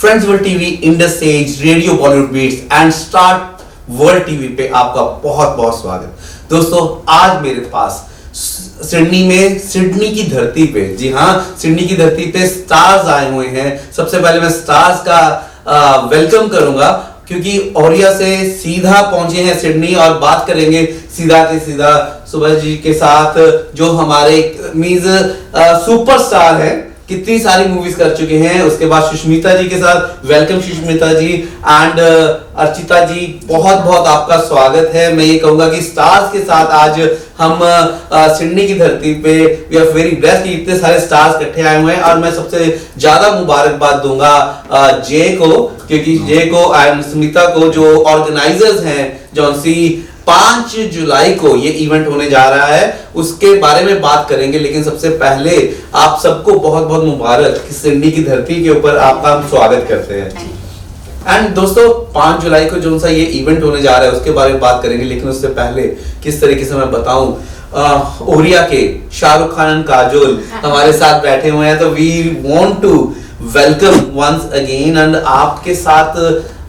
Friends World TV, Indus Age, Radio Bollywood Beats and Start World TV पे आपका बहुत बहुत स्वागत। दोस्तों, आज मेरे पास सिडनी में, सिडनी की धरती पे, जी हाँ, सिडनी की धरती पे स्टार्स आए हुए हैं। सबसे पहले मैं स्टार्स का वेलकम करूंगा क्योंकि ओरिया से सीधा पहुंचे हैं सिडनी और बात करेंगे सीधा के सीधा सुभाष जी के साथ, जो हमारे मींस सुपरस्टार है, कितनी सारी मूवीज कर चुके हैं। उसके बाद सुष्मिता जी के साथ, वेलकम सुष्मिता जी एंड अर्चिता जी, बहुत बहुत आपका स्वागत है। मैं ये कहूंगा कि स्टार्स के साथ आज हम सिडनी की धरती पे वी आर वेरी ब्लेस्ड कि इतने सारे स्टार्स इकट्ठे आए हुए हैं। और मैं सबसे ज्यादा मुबारकबाद दूंगा जे को, क्योंकि जे को एंड स्मिता को, जो ऑर्गेनाइजर्स हैं, जौन सी 5 जुलाई को ये इवेंट होने जा रहा है, उसके बारे में बात करेंगे। लेकिन सबसे पहले आप सबको बहुत बहुत मुबारक कि सिडनी की धरती के ऊपर आपका हम स्वागत करते हैं। एंड दोस्तों, 5 जुलाई को जो सा ये इवेंट होने जा रहा है उसके बारे में बात करेंगे। लेकिन उससे पहले किस तरीके से मैं बताऊं, ओरिया के शाहरुख खान एंड काजोल हमारे साथ बैठे हुए हैं, तो we want to welcome once again. And आपके साथ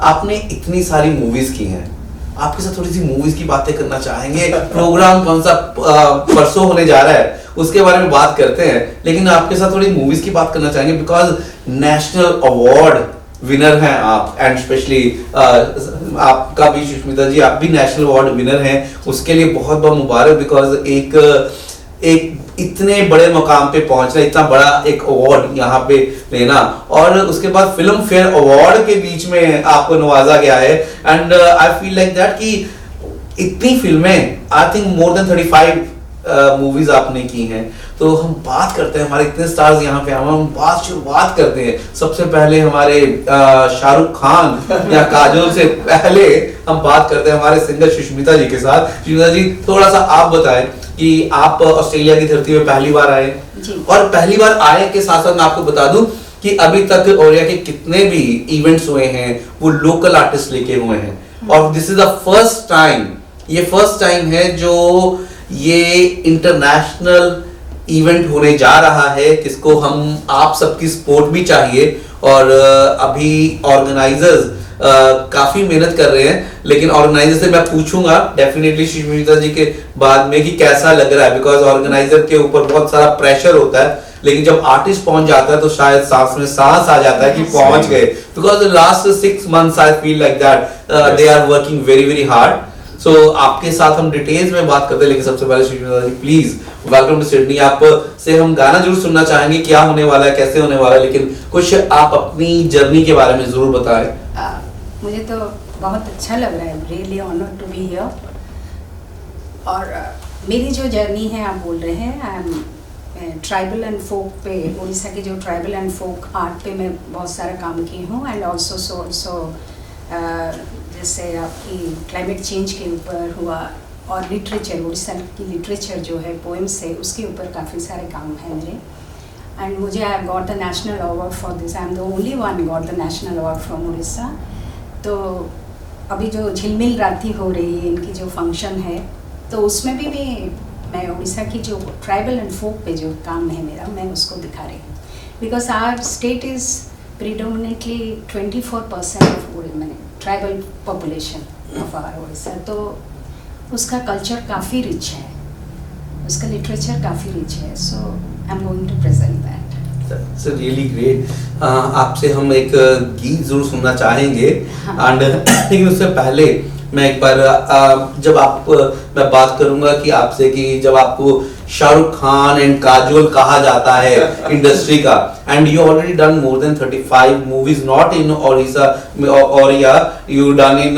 आपने इतनी सारी मूवीज की हैं, आपके साथ थोड़ी सी मूवीज की बातें करना चाहेंगे। प्रोग्राम कौन सा परसों होने जा रहा है उसके बारे में बात करते हैं, लेकिन आपके साथ थोड़ी मूवीज की बात करना चाहेंगे बिकॉज नेशनल अवार्ड विनर हैं आप, एंड स्पेशली आपका भी सुष्मिता जी, आप भी नेशनल अवार्ड विनर हैं। उसके लिए बहुत बहुत मुबारक, बिकॉज एक इतने बड़े मुकाम पे पहुंचना, इतना बड़ा एक अवार्ड यहाँ पे लेना, और उसके बाद फिल्म फेयर अवार्ड के बीच में आपको नवाजा गया है। And I feel like that कि इतनी फिल्में, I think more than 35 movies आपने की हैं। तो हम बात करते हैं, हमारे इतने स्टार्स यहाँ पे, हम शुरुआत करते हैं सबसे पहले हमारे शाहरुख खान या काजोल से पहले हम बात करते हैं हमारे सिंगर सुष्मिता जी के साथ। सुष्मिता जी, थोड़ा सा आप बताएं कि आप ऑस्ट्रेलिया की धरती में पहली बार आए, और पहली बार आए के साथ साथ मैं आपको बता दूं कि अभी तक ओरिया के कितने भी इवेंट्स हुए हैं वो लोकल आर्टिस्ट लेके हुए हैं, और this is the first time, ये फर्स्ट टाइम है जो ये इंटरनेशनल इवेंट होने जा रहा है, किसको हम आप सबकी सपोर्ट भी चाहिए। और अभी ऑर्गेनाइजर्स काफी मेहनत कर रहे हैं, लेकिन ऑर्गेनाइजर से मैं पूछूंगा डेफिनेटली सुष्मिता जी के बाद में कि कैसा लग रहा है, बिकॉज ऑर्गेनाइजर के ऊपर बहुत सारा प्रेशर होता है, लेकिन जब आर्टिस्ट पहुंच जाता है तो शायद सांस में सांस आ जाता है कि पहुंच गए, because last 6 months I feel like that they are working very very hard. So आपके साथ हम डिटेल्स में बात करते हैं, लेकिन सबसे पहले सुष्मिता जी प्लीज वेलकम टू सिडनी। आप से हम गाना जरूर सुनना चाहेंगे, क्या होने वाला है, कैसे होने वाला है, लेकिन कुछ आप अपनी जर्नी के बारे में जरूर बताएं। मुझे तो बहुत अच्छा लग रहा है, really honoured to be here. और मेरी जो जर्नी है, आप बोल रहे हैं, I am tribal and folk पे, उड़ीसा के जो ट्राइबल एंड फोक आर्ट पे मैं बहुत सारा काम की हूँ। एंड ऑल्सो जैसे आपकी क्लाइमेट चेंज के ऊपर हुआ, और लिटरेचर, उड़ीसा की लिटरेचर जो है पोएम्स है, उसके ऊपर काफ़ी सारे काम हैं मेरे। एंड मुझे आई have got the national award for this, I am the only one got the national award from Orissa. तो अभी जो झिलमिल राती हो रही है, इनकी जो फंक्शन है, तो उसमें भी मैं उड़ीसा की जो ट्राइबल एंड फोक पे जो काम है मेरा, मैं उसको दिखा रही हूँ। Because our state is predominantly 24% of मैंने tribal population of our Orissa, तो उसका कल्चर काफ़ी रिच है, उसका लिटरेचर काफ़ी रिच है। So I am going to present that. It's really great. आपसे हम एक गीत जरूर सुनना चाहेंगे, एंड लेकिन उससे पहले मैं एक बार मैं बात करूंगा कि आपसे कि जब आपको शाहरुख खान एंड काजोल कहा जाता है इंडस्ट्री का, and you already done more than 35 movies, not in Oriya, you done in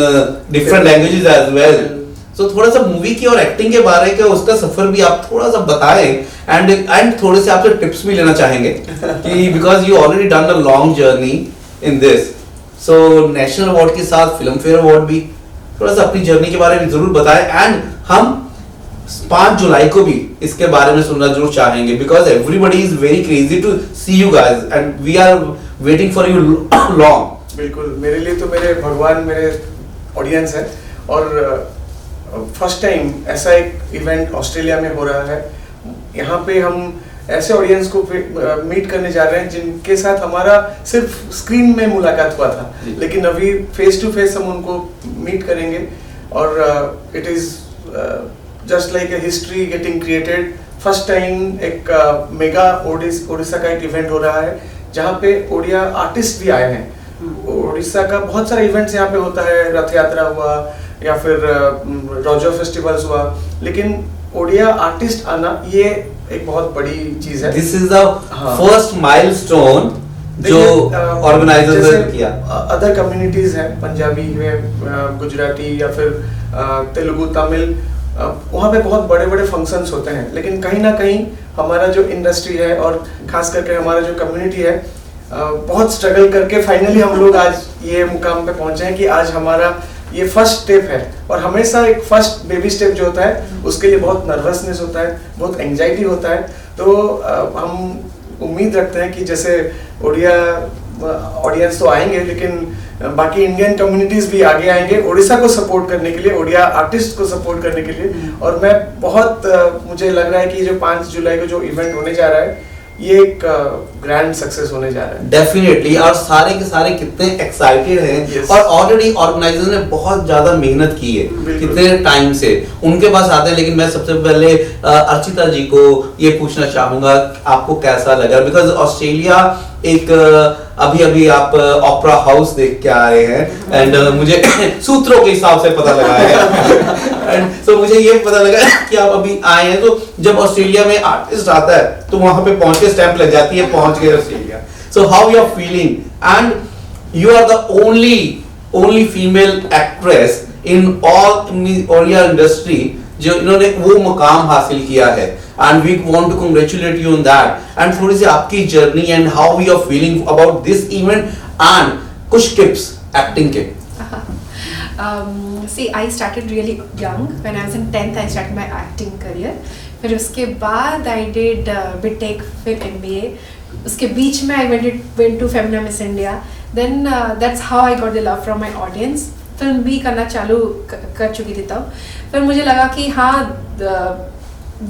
different languages as well. So थोड़ा सा मूवी की और एक्टिंग के बारे का उसका सफर भी आप थोड़ा सा बताएं, एंड थोड़े से आपसे टिप्स भी लेना चाहेंगे कि because you already done a long journey in this, so national award के साथ फिल्म फेयर अवार्ड भी, थोड़ा सा अपनी जर्नी के बारे में जरूर बताएं। एंड हम 5 जुलाई को भी इसके बारे में सुनना जरूर चाहेंगे, because everybody is very crazy to see you guys and we are waiting for you long. बिल्कुल, मेरे लिए तो मेरे भगवान मेरे ऑडियंस है, और फर्स्ट टाइम ऐसा एक इवेंट ऑस्ट्रेलिया में हो रहा है। यहाँ पे हम ऐसे ऑडियंस को मीट करने जा रहे हैं जिनके साथ हमारा सिर्फ स्क्रीन में मुलाकात हुआ था, लेकिन अभी फेस टू फेस हम उनको मीट करेंगे और it is just like a history getting created. First time एक मेगा ओडिशा का एक इवेंट हो रहा है जहाँ पे ओडिया आर्टिस्ट भी आए हैं। ओडिशा का बहुत सारा इवेंट्स यहाँ पे होता है, रथ यात्रा हुआ या फिर रोजो फेस्टिवल्स हुआ, लेकिन ओडिया आर्टिस्ट आना ये एक बहुत बड़ी चीज है। This is the first milestone जो ऑर्गेनाइजर्स ने किया। अदर कम्युनिटीज हैं, पंजाबी है, गुजराती या फिर तेलुगु, तमिल, वहाँ पे बहुत बड़े बड़े फंक्शंस होते हैं, लेकिन कहीं ना कहीं हमारा जो इंडस्ट्री है और खास करके हमारा जो कम्युनिटी है बहुत स्ट्रगल करके फाइनली हम लोग आज ये मुकाम पे पहुंचे हैं कि आज हमारा ये फर्स्ट स्टेप है। और हमेशा एक फर्स्ट बेबी स्टेप जो होता है उसके लिए बहुत नर्वसनेस होता है, बहुत एंजाइटी होता है। तो हम उम्मीद रखते हैं कि जैसे ओडिया ऑडियंस तो आएंगे, लेकिन बाकी इंडियन कम्युनिटीज भी आगे आएंगे ओडिशा को सपोर्ट करने के लिए, ओडिया आर्टिस्ट को सपोर्ट करने के लिए। और मैं बहुत मुझे लग रहा है कि जो 5 जुलाई को जो इवेंट होने जा रहा है ये एक ग्रैंड सक्सेस होने जा रहा है डेफिनेटली। और सारे के सारे कितने एक्साइटेड हैं। Yes. और ऑलरेडी ऑर्गेनाइजर ने बहुत ज्यादा मेहनत की है कितने टाइम से, उनके पास आते हैं। लेकिन मैं सबसे पहले अर्चिता जी को ये पूछना चाहूंगा आपको कैसा लगा, बिकॉज ऑस्ट्रेलिया एक अभी अभी आप ओपेरा हाउस देख के आ रहे हैं एंड मुझे सूत्रों के हिसाब से पता लगा है एंड सो मुझे ये पता लगा कि आप अभी आए हैं। तो जब ऑस्ट्रेलिया में आर्टिस्ट आता है तो वहां पे पहुंच के स्टैंप लग जाती है, पहुंच गए Australia. So how you are feeling and you are the only female actress in all Odia industry जो इन्होंने वो मुकाम हासिल किया है and we want to congratulate you on that। and थोड़ी सी आपकी journey and how you are feeling about this event and कुछ टिप्स एक्टिंग के। See, I started really young. When I was in 10th, I started my acting career. फिर उसके बाद I did BTech, फिर MBA। उसके बीच में I went to Femina Miss India। Then that's how I got the love from my audience। Film भी करना चालू कर चुकी थी तब। फिर मुझे लगा कि हाँ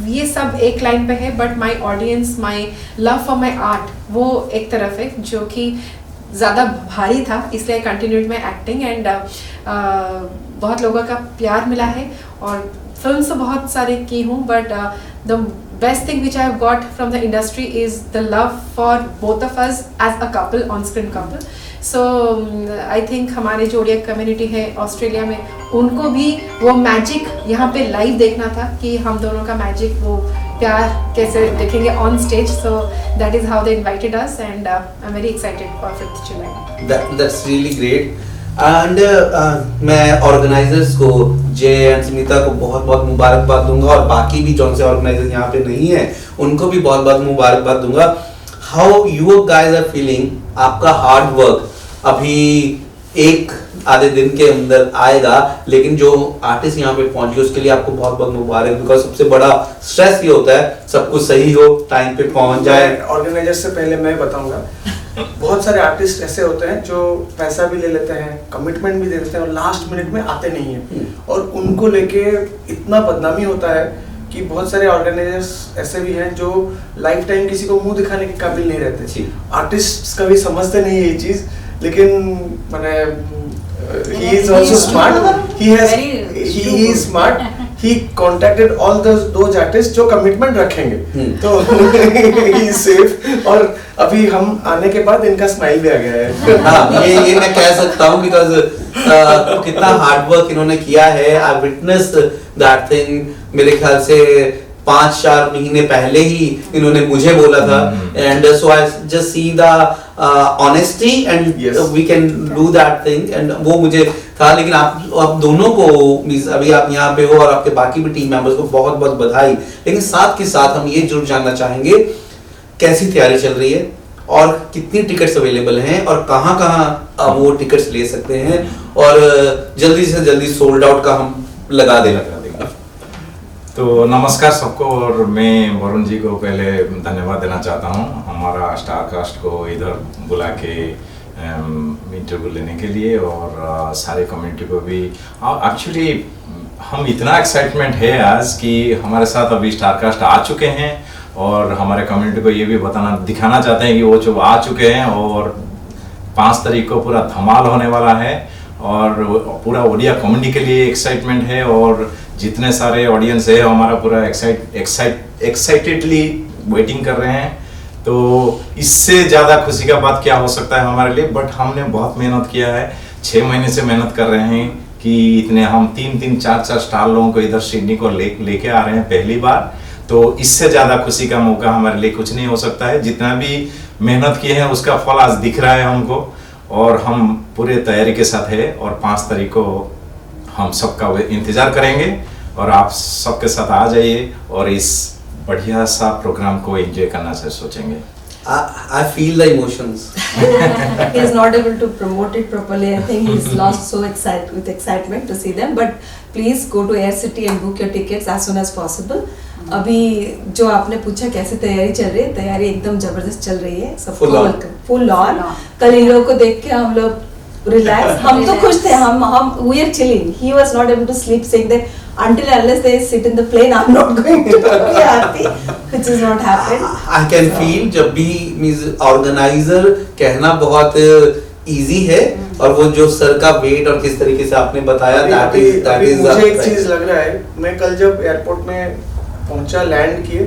ये सब एक लाइन पे है, but my audience, my love for my art वो एक तरफ है जो कि ज़्यादा भारी था, इसलिए कंटिन्यूड माई एक्टिंग एंड बहुत लोगों का प्यार मिला है। और फिल्म तो बहुत सारे की हूँ, but the best thing which I have got from the industry is the love for both of us as a couple, on screen couple. So I think हमारे जो ओडिया कम्युनिटी है ऑस्ट्रेलिया में, उनको भी वो मैजिक यहाँ पे लाइव देखना था कि हम दोनों का मैजिक, वो प्यार कैसे देखेंगे on stage. So that is how they invited us and I am very excited for 5th July. That's really great. And मैं ऑर्गेनाइजर्स को, जय एंड स्मिता को बहुत बहुत मुबारकबाद दूंगा और बाकी भी जो से ऑर्गेनाइजर्स यहाँ पे नहीं है उनको भी बहुत बहुत मुबारकबाद दूंगा। How you guys are feeling? आपका हार्ड वर्क अभी एक आधे दिन के अंदर आएगा, लेकिन जो आर्टिस्ट यहाँ पे पहुंच गए उसके लिए आपको बहुत बहुत मुबारक, बिकॉज सबसे बड़ा स्ट्रेस ये होता है सब कुछ सही हो, टाइम पे पहुंच जाए। ऑर्गेनाइजर से पहले मैं बताऊंगा, बहुत सारे आर्टिस्ट ऐसे होते हैं जो पैसा भी ले लेते हैं, कमिटमेंट भी दे देते हैं और लास्ट मिनट में आते नहीं है, और उनको लेके इतना बदनामी होता है कि बहुत सारे ऑर्गेनाइजर्स ऐसे भी हैं जो लाइफ टाइम किसी को मुंह दिखाने के काबिल नहीं रहते। आर्टिस्ट कभी समझते नहीं है ये चीज, लेकिन मैंने he is also smart, he is smart, he contacted all those artists जो कमिटमेंट रखेंगे, तो he is safe। और अभी हम आने के बाद इनका स्माइल भी आ गया है। हाँ, ये मैं कह सकता हूँ बिकॉज कितना हार्ड वर्क इन्होंने किया है। आई विटनेस्ड दैट थिंग। मेरे ख्याल से 5-4 महीने पहले ही इन्होंने मुझे बोला था, and so I just see the honesty and we can do that thing, and वो मुझे था। लेकिन आप दोनों को, अभी आप यहाँ पे हो और आपके बाकी भी टीम मेंबर्स को बहुत बहुत बधाई। लेकिन साथ के साथ हम ये जरूर जानना चाहेंगे कैसी तैयारी चल रही है और कितनी टिकट्स अवेलेबल हैं और कहाँ वो टिकट्स ले सकते हैं, और जल्दी से जल्दी सोल्ड आउट का हम लगा देंगे। तो नमस्कार सबको, और मैं वरुण जी को पहले धन्यवाद देना चाहता हूँ हमारा स्टारकास्ट को इधर बुला के इंटरव्यू लेने के लिए, और सारे कम्युनिटी को भी। एक्चुअली हम इतना एक्साइटमेंट है आज कि हमारे साथ अभी स्टारकास्ट आ चुके हैं, और हमारे कम्युनिटी को ये भी दिखाना चाहते हैं कि वो जो आ चुके हैं और 5 तारीख को पूरा धमाल होने वाला है और पूरा ओडिया कम्युनिटी के लिए एक्साइटमेंट है और जितने सारे ऑडियंस है हमारा पूरा एक्साइटेडली वेटिंग कर रहे हैं। तो इससे ज़्यादा खुशी का बात क्या हो सकता है हमारे लिए। बट हमने बहुत मेहनत किया है, 6 महीने से मेहनत कर रहे हैं कि इतने हम 3-3, 4-4 स्टार लोगों को इधर सिडनी को लेके आ रहे हैं पहली बार। तो इससे ज़्यादा खुशी का मौका हमारे लिए कुछ नहीं हो सकता है। जितना भी मेहनत किए हैं उसका फल आज दिख रहा है हमको और हम पूरे तैयारी के साथ है और 5 तारीख को हम सबका इंतज़ार करेंगे और आप सबके साथ आ जाइए और इस बढ़िया सा प्रोग्राम को एंजॉय करना से सोचेंगे। I feel the emotions. He is not able to promote it properly. I think he's lost so with excitement to see them. But please go to Air City and book your tickets as soon as possible. अभी जो आपने पूछा कैसे तैयारी चल रही है, तैयारी एकदम जबरदस्त चल रही है। सबको वेलकम, फुल ऑन। कल इन लोगों को देख के हम लोग रिलैक्स, हम तो खुश थे, हम we are chilling. He was not able to sleep, saying that until unless they sit in the plane, I'm not going to be happy, which is not happened. I can feel जब भी organiser कहना बहुत easy है और वो जो sir का wait और किस तरीके से आपने बताया that is मुझे एक चीज लग रहा है, मैं कल जब एयरपोर्ट में पहुंचा, लैंड किए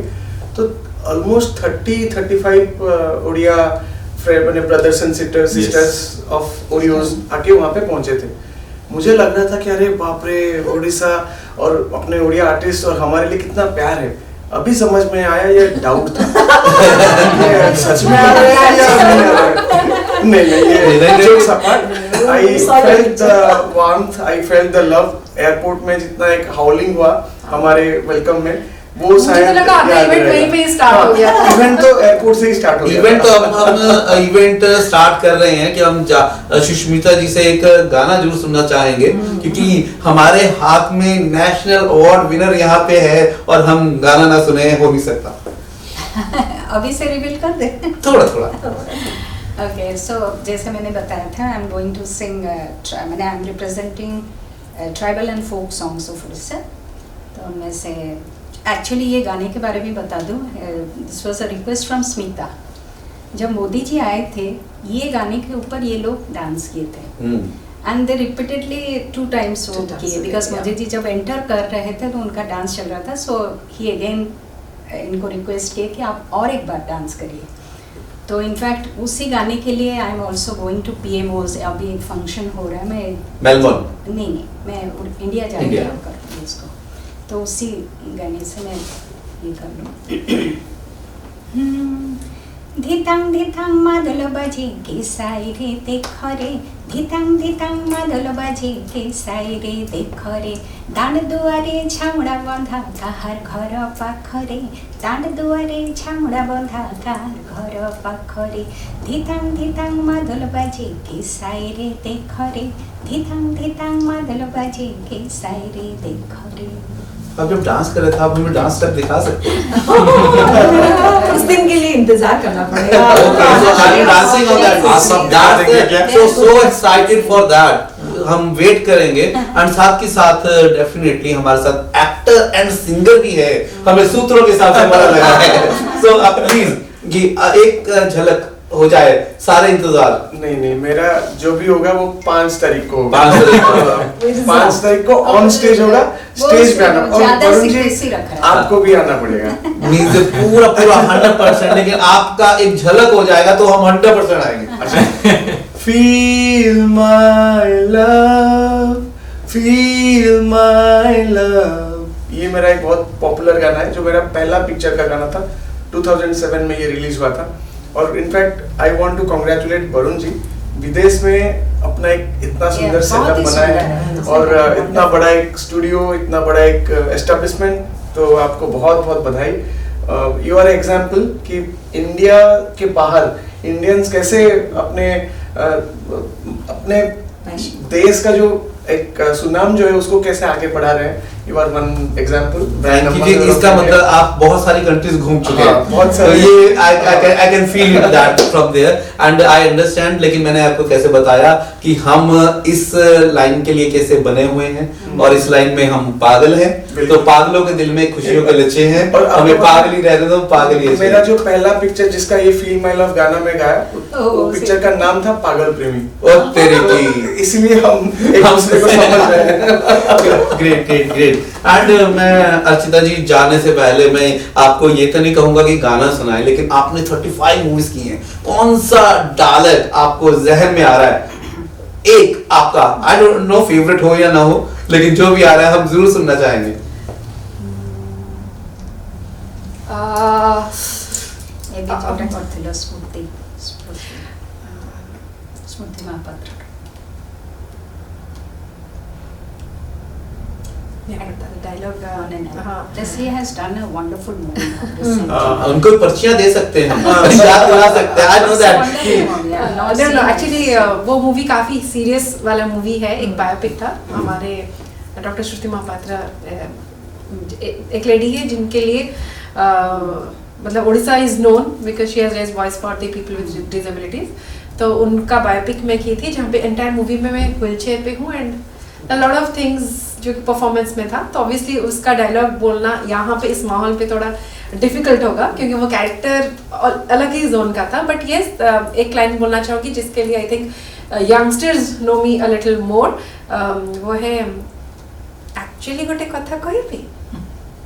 तो ऑलमोस्ट 30-35 ओडिया अपने ब्रदर्स एंड सिस्टर्स ऑफ ओडियोज आके वहाँ पे पहुंचे थे। मुझे लग रहा था कि अरे बाप रे, उड़ीसा और अपने ओडिया आर्टिस्ट और हमारे लिए कितना प्यार है। अभी समझ में आया, ये डाउट था सच में आ रहा है या नहीं आ रहा है। नहीं, jokes apart, I felt the warmth, I felt the love। Airport में जितना एक हाउलिंग हुआ हमारे वेलकम में, वो शायद इवेंट वहीं पे स्टार्ट हो गया। इवेंट तो एयरपोर्ट से ही स्टार्ट हो गया। इवेंट तो अब हम इवेंट स्टार्ट कर रहे हैं कि हम सुष्मिता जी से एक गाना जरूर सुनना चाहेंगे क्योंकि हमारे हाथ में नेशनल अवार्ड विनर यहाँ पे है और हम गाना ना सुने हो नहीं सकता। अभी से रिवील कर दे थोड़ा थोड़ा। ओके, सो जैसे मैंने बताया था, I am going to sing, मैंने I am representing tribal and folk songs of Orissa. तो उनमें से एक्चुअली ये गाने के बारे में बता दूं, this was a request from Smita. जब मोदी जी आए थे, ये गाने के ऊपर ये लोग डांस किए थे एंड दे रिपीटेडली 2 times वो किए, बिकॉज मोदी जी जब एंटर कर रहे थे तो उनका डांस चल रहा था। सो ही अगेन इनको रिक्वेस्ट किए कि आप और एक बार डांस करिए। तो इनफैक्ट उसी गाने के लिए I am also going to PMOs। अभी एक फंक्शन हो रहा है, मैं मेलबर्न नहीं, मैं इंडिया जा रही हूँ करूँगी इसको, तो उसी गाने से मैं ये कर लूँ। धितांग धितांग मादल बजे के साई रे देख रे, धितांग धितांग मादल बजे के साई रे देख रे, दांड दुआरे छामुड़ा बंधा काहार घर पाखरे, दांड दुआरे छामुड़ा बंधा काहार घर पाखरे, धितांग धितांग मादल बजे के साई रे देख रे, धितांग धितांग मादल बजे के साई रे देख रे। आप जब डांस कर रहे थे, आप हमें डांस स्टेप दिखा सकते हैं? उस दिन के लिए इंतजार करना पड़ेगा। Okay, so are you dancing on that? Awesome, that's so excited for that. हम वेट करेंगे एंड साथ के साथ डेफिनेटली हमारे साथ एक्टर एंड सिंगर भी है, हमें सूत्रों के साथ हमारा लगा है। सो आप प्लीज एक झलक हो जाए, सारे इंतजार। नहीं, मेरा जो भी होगा वो 5 तारीख को होगा। 5 तारीख को ऑन स्टेज होगा, स्टेज पे आना। और वरुण जी आपको भी आना पड़ेगा। पूरा 100%, लेकिन आपका एक झलक हो जाएगा तो हम 100% आएंगे। Feel my love, feel my love, ये मेरा एक बहुत पॉपुलर गाना है, जो मेरा पहला पिक्चर का गाना था। 2007 में ये रिलीज हुआ था। और in fact I want to congratulate Varun ji, विदेश में अपना एक इतना सुंदर सेटअप बनाया है और इतना बड़ा एक स्टूडियो, इतना बड़ा एक एस्टेब्लिशमेंट, तो आपको बहुत बहुत बधाई। यू आर एग्जाम्पल कि इंडिया के बाहर इंडियंस कैसे अपने देश का जो एक सुनाम जो है उसको कैसे आगे बढ़ा रहे हैं। You are one example. इसका मतलब आप बहुत सारी कंट्रीज घूम चुके हैं। बहुत तो सारी। ये I can feel that from there and I understand. लेकिन मैंने आपको कैसे बताया कि हम इस लाइन के लिए कैसे बने हुए हैं और इस लाइन में हम पागल हैं। तो पागलों के दिल में खुशियों के लच्छे हैं और हमें पागल ही रहने दो, पागल ही। मेरा जो पहला पिक्चर जिसका ये फील माय लव गाना में गाया, वो पिक्चर का नाम था पागल प्रेमी। ओ तेरे की, इसलिए हम एक दूसरे को समझ रहे हैं। Great great great. एंड मैं अर्चिता जी जाने से पहले मैं आपको ये तो नहीं कहूंगा कि गाना सुनाए, लेकिन आपने 35 मूवीज की हैं, कौन सा डायलॉग आपको जहन में आ रहा है? एक आपका, आई डोंट नो फेवरेट हो या ना हो, लेकिन जो भी आ रहा है हम जरूर सुनना चाहेंगे। Maybe thought about the Smriti Mahapatra. Dialogue She has done a wonderful movie. उनको पर्चियां दे सकते हैं, याद दिला सकते हैं। I know that. एक्चुअली वो मूवी काफी सीरियस वाला मूवी है, एक बायोपिक था। हमारे डॉक्टर श्रुति महापात्रा एक लेडी है जिनके लिए मतलब Orissa is known because she has raised voice for the people with disabilities. तो उनका बायोपिक मैं की थी, जहाँ पे एंटायर मूवी में मैं व्हील चेयर पे हूँ and a lot of things जो कि परफॉर्मेंस में था। तो ऑब्वियसली उसका डायलॉग बोलना यहाँ पे इस माहौल पे थोड़ा डिफिकल्ट होगा क्योंकि वो कैरेक्टर अलग ही जोन का था। बट येस, एक लाइन बोलना चाहूँगी जिसके लिए I think youngsters know me a little more. वो है एक्चुअली गोटे कथा कहबी,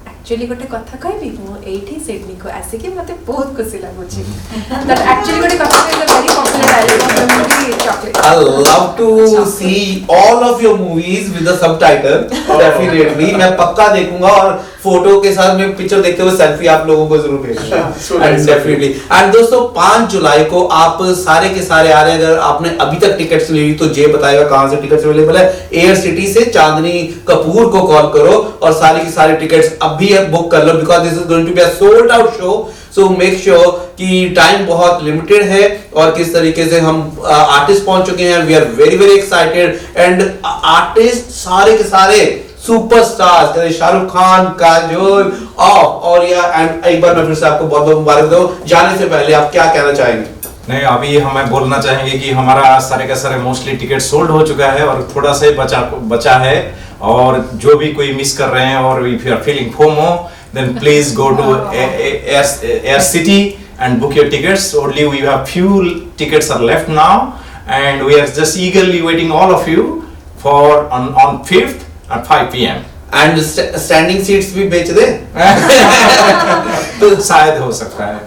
एक्चुअली गोटे कथा कहबी मु एठी सिडनी को आसिके मते बहुत खुशी लागुची। दैट एक्चुअली गोटे कथा is a very popular dialogue of the movie Chocolate. I love to see all of your movies with the subtitle. Definitely, मैं पक्का देखूंगा और फोटो के साथ में पिक्चर देखते हुए सेल्फी आप लोगों को जरूर भेजूंगा। And definitely. एंड दोस्तों 5 जुलाई को आप सारे के सारे आ रहे हैं। अगर आपने अभी तक टिकट्स ले ली तो जे बताएगा कहां से टिकट्स अवेलेबल है। एयर सिटी से चांदनी कपूर को कॉल करो और सारी की सारी टिकट्स अभी बुक कर लो because this is going to be a sold out show. So make sure कि टाइम बहुत लिमिटेड है और किस तरीके से हम आर्टिस्ट पहुंच चुके हैं। We are very very excited and artist सारे के सारे सुपरस्टार्स जैसे शाहरुख खान, काजोल और या एंड एक बार मैं फिर से आपको बहुत बहुत मुबारक दूं। जाने से पहले आप क्या कहना चाहेंगे? नहीं, अभी हमें बोलना चाहेंगे कि हमारा सारे का सारे मोस्टली टिकट सोल्ड हो चुका है और थोड़ा सा ही बचा है। और जो भी कोई मिस कर रहे हैं और if you are feeling FOMO then please go to Air City and book your tickets. Only we have few tickets are left now and we are just eagerly waiting all of you for on 5th at 5 PM. And standing seats भी बेच दे तो शायद हो सकता है।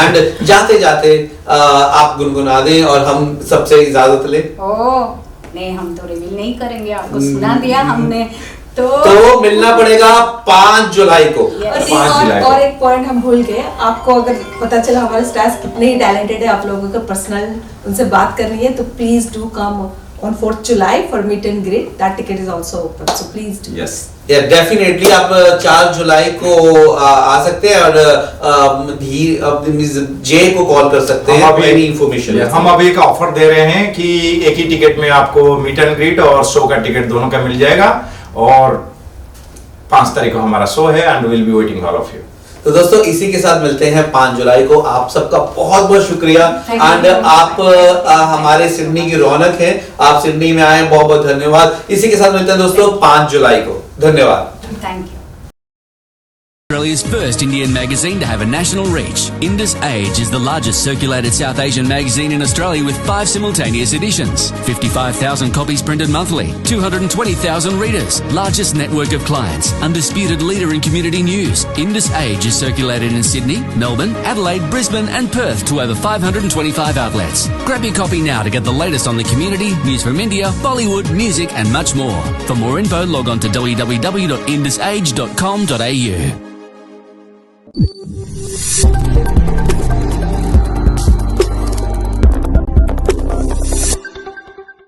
And जाते जाते आप गुनगुना दें और हम सबसे इजाजत ले। नहीं, हम तो रिवील नहीं करेंगे, आपको सुना दिया हमने तो मिलना पड़ेगा 5 जुलाई को। और एक पॉइंट हम भूल गए, आपको अगर पता चला हमारे स्टार्स कितने टैलेंटेड है, आप लोगों का पर्सनल उनसे बात करनी है तो please do come on 4th July for meet and greet. That ticket is also open, so please do. Yes. Yeah, definitely आप 4 जुलाई को आ सकते हैं और जे को कॉल कर सकते हैं एनी इंफॉर्मेशन। हम अभी एक ऑफर दे रहे हैं कि एक ही टिकट में आपको मीट एंड ग्रीट और शो का टिकट दोनों का मिल जाएगा और 5 तारीख को हमारा शो है and will be waiting all of you. तो दोस्तों इसी के साथ मिलते हैं 5 जुलाई को। आप सबका बहुत बहुत शुक्रिया एंड आप हमारे सिडनी की रौनक हैं। आप सिडनी में आए, बहुत बहुत धन्यवाद। इसी के साथ मिलते हैं दोस्तों 5 जुलाई को। धन्यवाद। Thank you. Australia's first Indian magazine to have a national reach. Indus Age is the largest circulated South Asian magazine in Australia with 5 simultaneous editions. 55,000 copies printed monthly. 220,000 readers. Largest network of clients. Undisputed leader in community news. Indus Age is circulated in Sydney, Melbourne, Adelaide, Brisbane and Perth to over 525 outlets. Grab your copy now to get the latest on the community, news from India, Bollywood, music and much more. For more info, log on to www.indusage.com.au.